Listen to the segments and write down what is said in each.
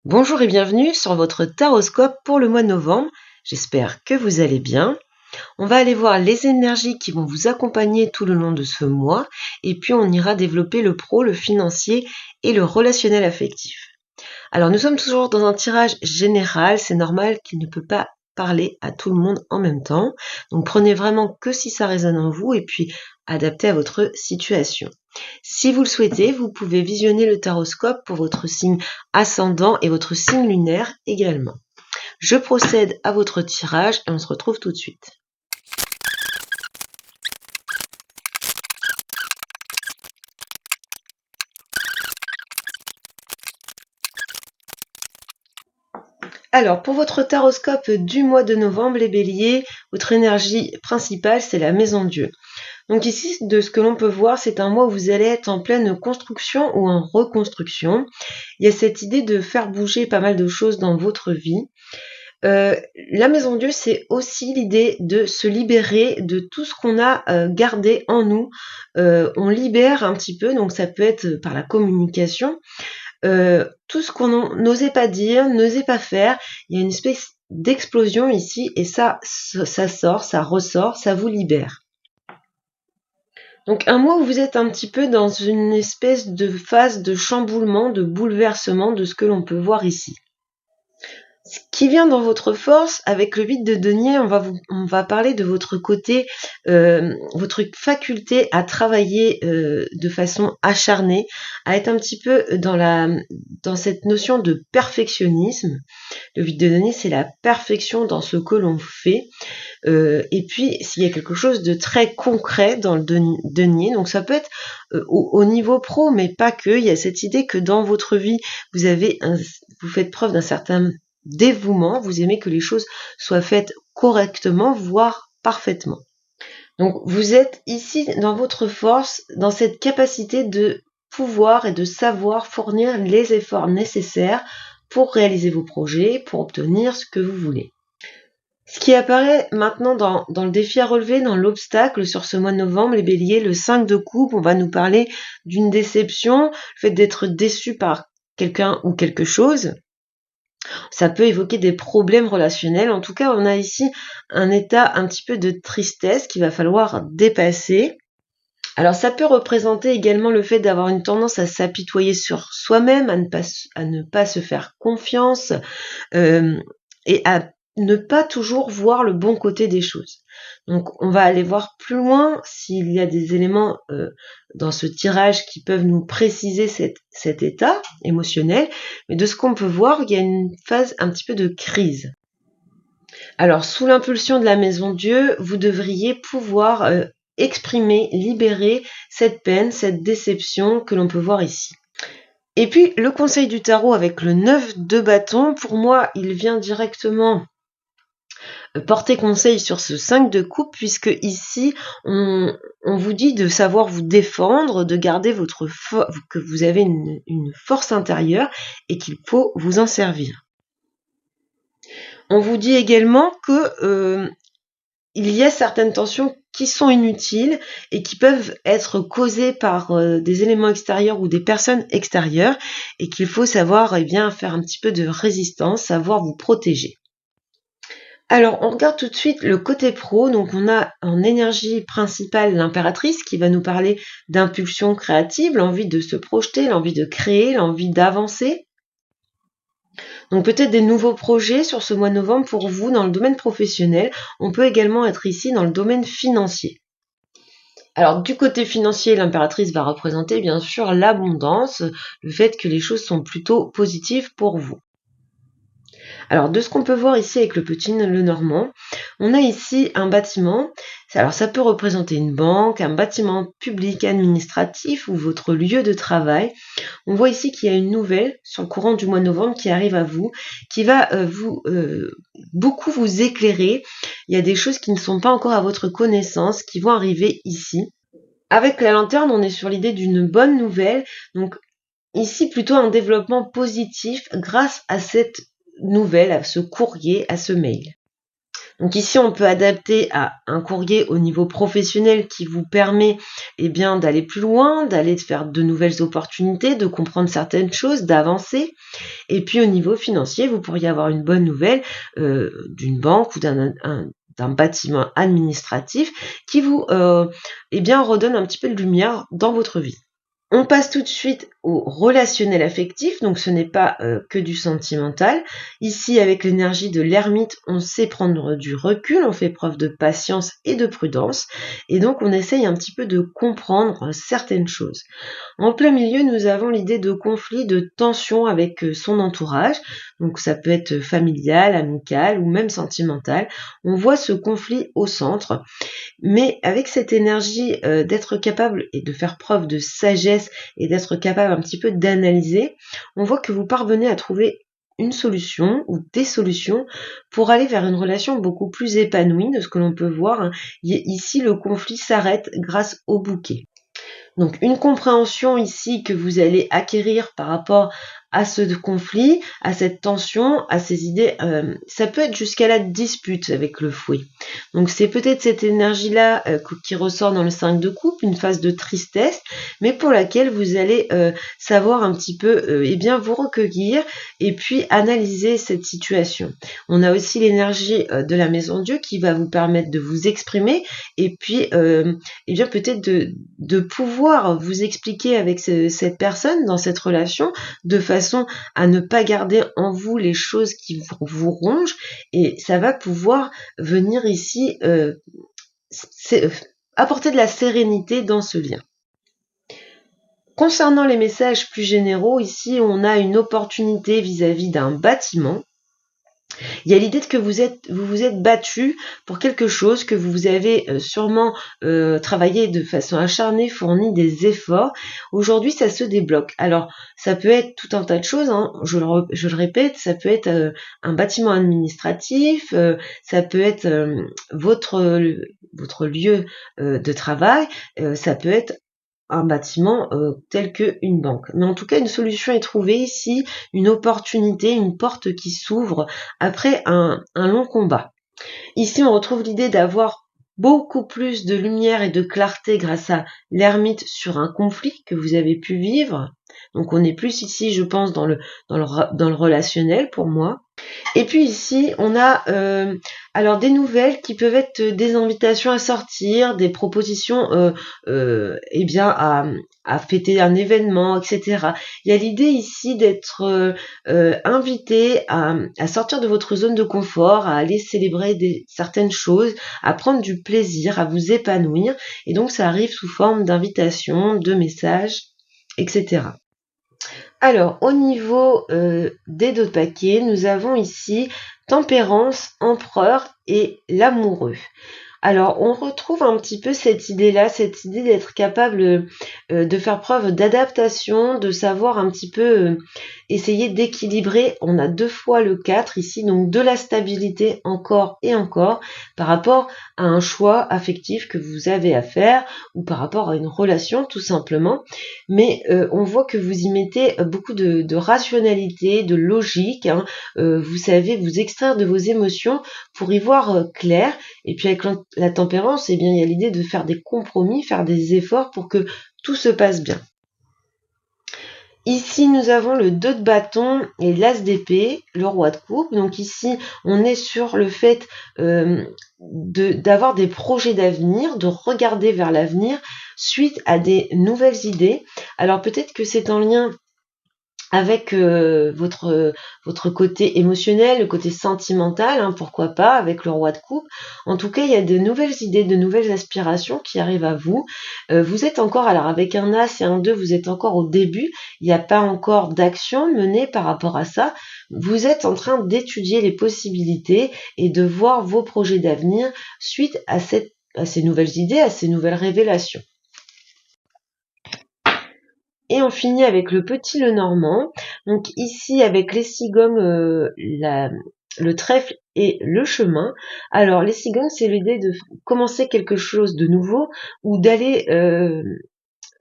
Bonjour et bienvenue sur votre taroscope pour le mois de novembre. J'espère que vous allez bien. On va aller voir les énergies qui vont vous accompagner tout le long de ce mois et puis on ira développer le pro, le financier et le relationnel affectif. Alors nous sommes toujours dans un tirage général, c'est normal qu'il ne peut pas parler à tout le monde en même temps. Donc prenez vraiment que si ça résonne en vous et puis adaptez à votre situation. Si vous le souhaitez, vous pouvez visionner le taroscope pour votre signe ascendant et votre signe lunaire également. Je procède à votre tirage et on se retrouve tout de suite. Alors, pour votre taroscope du mois de novembre, les béliers, votre énergie principale, c'est la maison Dieu. Donc ici, de ce que l'on peut voir, c'est un mois où vous allez être en pleine construction ou en reconstruction. Il y a cette idée de faire bouger pas mal de choses dans votre vie. La maison Dieu, c'est aussi l'idée de se libérer de tout ce qu'on a gardé en nous. On libère un petit peu, donc ça peut être par la communication. Tout ce qu'on n'osait pas dire, n'osait pas faire, il y a une espèce d'explosion ici et ça sort, ça ressort, ça vous libère. Donc un mois où vous êtes un petit peu dans une espèce de phase de chamboulement, de bouleversement de ce que l'on peut voir ici. Ce qui vient dans votre force, avec le 8 de denier, on va parler de votre côté, votre faculté à travailler de façon acharnée, à être un petit peu dans cette notion de perfectionnisme. Le 8 de denier, c'est la perfection dans ce que l'on fait. Et puis, s'il y a quelque chose de très concret dans le denier, donc ça peut être au niveau pro, mais pas que. Il y a cette idée que dans votre vie, vous faites preuve d'un certain dévouement, vous aimez que les choses soient faites correctement, voire parfaitement. Donc vous êtes ici dans votre force, dans cette capacité de pouvoir et de savoir fournir les efforts nécessaires pour réaliser vos projets, pour obtenir ce que vous voulez. Ce qui apparaît maintenant dans le défi à relever, dans l'obstacle sur ce mois de novembre, les béliers, le 5 de coupe, on va nous parler d'une déception, le fait d'être déçu par quelqu'un ou quelque chose. Ça peut évoquer des problèmes relationnels. En tout cas, on a ici un état un petit peu de tristesse qu'il va falloir dépasser. Alors, ça peut représenter également le fait d'avoir une tendance à s'apitoyer sur soi-même, à ne pas se faire confiance et à ne pas toujours voir le bon côté des choses. Donc on va aller voir plus loin s'il y a des éléments dans ce tirage qui peuvent nous préciser cet état émotionnel, mais de ce qu'on peut voir, il y a une phase un petit peu de crise. Alors sous l'impulsion de la maison Dieu, vous devriez pouvoir exprimer, libérer cette peine, cette déception que l'on peut voir ici. Et puis le conseil du tarot avec le 9 de bâton, pour moi il vient directement porter conseil sur ce 5 de coupe, puisque ici on vous dit de savoir vous défendre, de garder que vous avez une force intérieure et qu'il faut vous en servir. On vous dit également que il y a certaines tensions qui sont inutiles et qui peuvent être causées par des éléments extérieurs ou des personnes extérieures et qu'il faut savoir faire un petit peu de résistance, savoir vous protéger. Alors, on regarde tout de suite le côté pro. Donc, on a en énergie principale l'impératrice qui va nous parler d'impulsion créative, l'envie de se projeter, l'envie de créer, l'envie d'avancer. Donc, peut-être des nouveaux projets sur ce mois de novembre pour vous dans le domaine professionnel. On peut également être ici dans le domaine financier. Alors, du côté financier, l'impératrice va représenter bien sûr l'abondance, le fait que les choses sont plutôt positives pour vous. Alors, de ce qu'on peut voir ici avec le petit Lenormand, on a ici un bâtiment. Alors, ça peut représenter une banque, un bâtiment public administratif ou votre lieu de travail. On voit ici qu'il y a une nouvelle sur le courant du mois de novembre qui arrive à vous, qui va beaucoup vous éclairer. Il y a des choses qui ne sont pas encore à votre connaissance, qui vont arriver ici. Avec la lanterne, on est sur l'idée d'une bonne nouvelle. Donc, ici, plutôt un développement positif grâce à cette nouvelle, à ce courrier, à ce mail. Donc ici, on peut adapter à un courrier au niveau professionnel qui vous permet d'aller plus loin, d'aller faire de nouvelles opportunités, de comprendre certaines choses, d'avancer. Et puis au niveau financier, vous pourriez avoir une bonne nouvelle d'une banque ou d'un bâtiment administratif qui vous redonne un petit peu de lumière dans votre vie. On passe tout de suite au relationnel affectif, donc ce n'est pas que du sentimental. Ici, avec l'énergie de l'ermite, on sait prendre du recul, on fait preuve de patience et de prudence, et donc on essaye un petit peu de comprendre certaines choses. En plein milieu, nous avons l'idée de conflit, de tension avec son entourage, donc ça peut être familial, amical ou même sentimental. On voit ce conflit au centre. Mais avec cette énergie d'être capable et de faire preuve de sagesse et d'être capable un petit peu d'analyser, on voit que vous parvenez à trouver une solution ou des solutions pour aller vers une relation beaucoup plus épanouie de ce que l'on peut voir. Ici, le conflit s'arrête grâce au bouquet. Donc une compréhension ici que vous allez acquérir par rapport à ce conflit, à cette tension, à ces idées, ça peut être jusqu'à la dispute avec le fouet. Donc c'est peut-être cette énergie-là qui ressort dans le 5 de coupe, une phase de tristesse, mais pour laquelle vous allez savoir un petit peu vous recueillir et puis analyser cette situation. On a aussi l'énergie de la maison Dieu qui va vous permettre de vous exprimer et puis peut-être de pouvoir vous expliquer avec cette personne dans cette relation de façon à ne pas garder en vous les choses qui vous rongent, et ça va pouvoir venir ici apporter de la sérénité dans ce lien. Concernant les messages plus généraux, ici on a une opportunité vis-à-vis d'un bâtiment. Il y a l'idée que vous vous êtes battu pour quelque chose, que vous avez sûrement travaillé de façon acharnée, fourni des efforts. Aujourd'hui, ça se débloque. Alors, ça peut être tout un tas de choses, hein. Je le répète, ça peut être un bâtiment administratif, ça peut être votre lieu de travail, ça peut être un bâtiment tel qu'une banque. Mais en tout cas, une solution est trouvée ici, une opportunité, une porte qui s'ouvre après un long combat. Ici, on retrouve l'idée d'avoir beaucoup plus de lumière et de clarté grâce à l'ermite sur un conflit que vous avez pu vivre. Donc on est plus ici, je pense, dans le relationnel pour moi. Et puis ici, on a alors des nouvelles qui peuvent être des invitations à sortir, des propositions à fêter un événement, etc. Il y a l'idée ici d'être invité à sortir de votre zone de confort, à aller célébrer certaines choses, à prendre du plaisir, à vous épanouir. Et donc ça arrive sous forme d'invitations, de messages, etc. Alors, au niveau des deux paquets, nous avons ici Tempérance, Empereur et l'Amoureux. Alors, on retrouve un petit peu cette idée-là, cette idée d'être capable de faire preuve d'adaptation, de savoir un petit peu essayer d'équilibrer. On a 2 fois le 4 ici, donc de la stabilité encore et encore par rapport à un choix affectif que vous avez à faire ou par rapport à une relation tout simplement. Mais on voit que vous y mettez beaucoup de rationalité, de logique. Hein. Vous savez vous extraire de vos émotions pour y voir clair. Et puis avec la tempérance, eh bien, il y a l'idée de faire des compromis, faire des efforts pour que tout se passe bien. Ici, nous avons le 2 de bâton et l'as d'épée, le roi de coupe. Donc ici, on est sur le fait d'avoir des projets d'avenir, de regarder vers l'avenir suite à des nouvelles idées. Alors peut-être que c'est en lien avec votre côté émotionnel, le côté sentimental, hein, pourquoi pas, avec le roi de coupe. En tout cas, il y a de nouvelles idées, de nouvelles aspirations qui arrivent à vous. Vous êtes encore, alors avec un as et un 2, vous êtes encore au début. Il n'y a pas encore d'action menée par rapport à ça. Vous êtes en train d'étudier les possibilités et de voir vos projets d'avenir suite à ces nouvelles idées, à ces nouvelles révélations. Et on finit avec le petit Lenormand. Donc ici, avec les cigognes, le trèfle et le chemin. Alors, les cigognes, c'est l'idée de commencer quelque chose de nouveau ou d'aller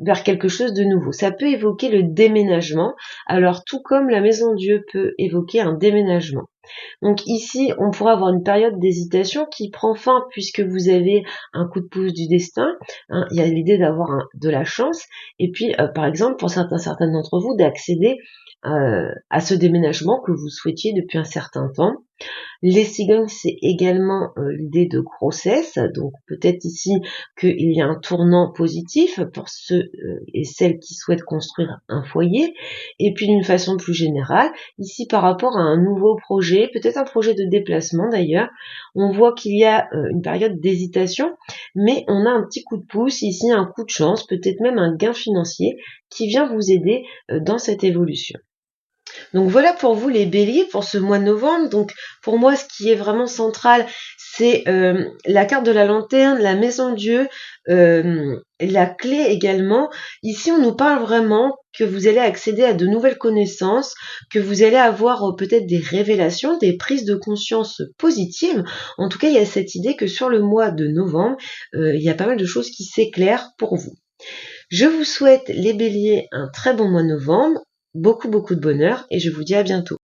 vers quelque chose de nouveau. Ça peut évoquer le déménagement. Alors, tout comme la maison Dieu peut évoquer un déménagement. Donc ici, on pourra avoir une période d'hésitation qui prend fin puisque vous avez un coup de pouce du destin. Hein, il y a l'idée d'avoir de la chance. Et puis, par exemple, pour certaines d'entre vous, d'accéder à ce déménagement que vous souhaitiez depuis un certain temps. Les cigognes, c'est également l'idée de grossesse, donc peut-être ici qu'il y a un tournant positif pour ceux et celles qui souhaitent construire un foyer, et puis d'une façon plus générale, ici par rapport à un nouveau projet, peut-être un projet de déplacement d'ailleurs, on voit qu'il y a une période d'hésitation, mais on a un petit coup de pouce, ici un coup de chance, peut-être même un gain financier qui vient vous aider dans cette évolution. Donc voilà pour vous les béliers pour ce mois de novembre. Donc pour moi ce qui est vraiment central c'est la carte de la lanterne, la maison Dieu, la clé également. Ici on nous parle vraiment que vous allez accéder à de nouvelles connaissances, que vous allez avoir peut-être des révélations, des prises de conscience positives. En tout cas il y a cette idée que sur le mois de novembre il y a pas mal de choses qui s'éclairent pour vous. Je vous souhaite les béliers un très bon mois de novembre. Beaucoup de bonheur et je vous dis à bientôt.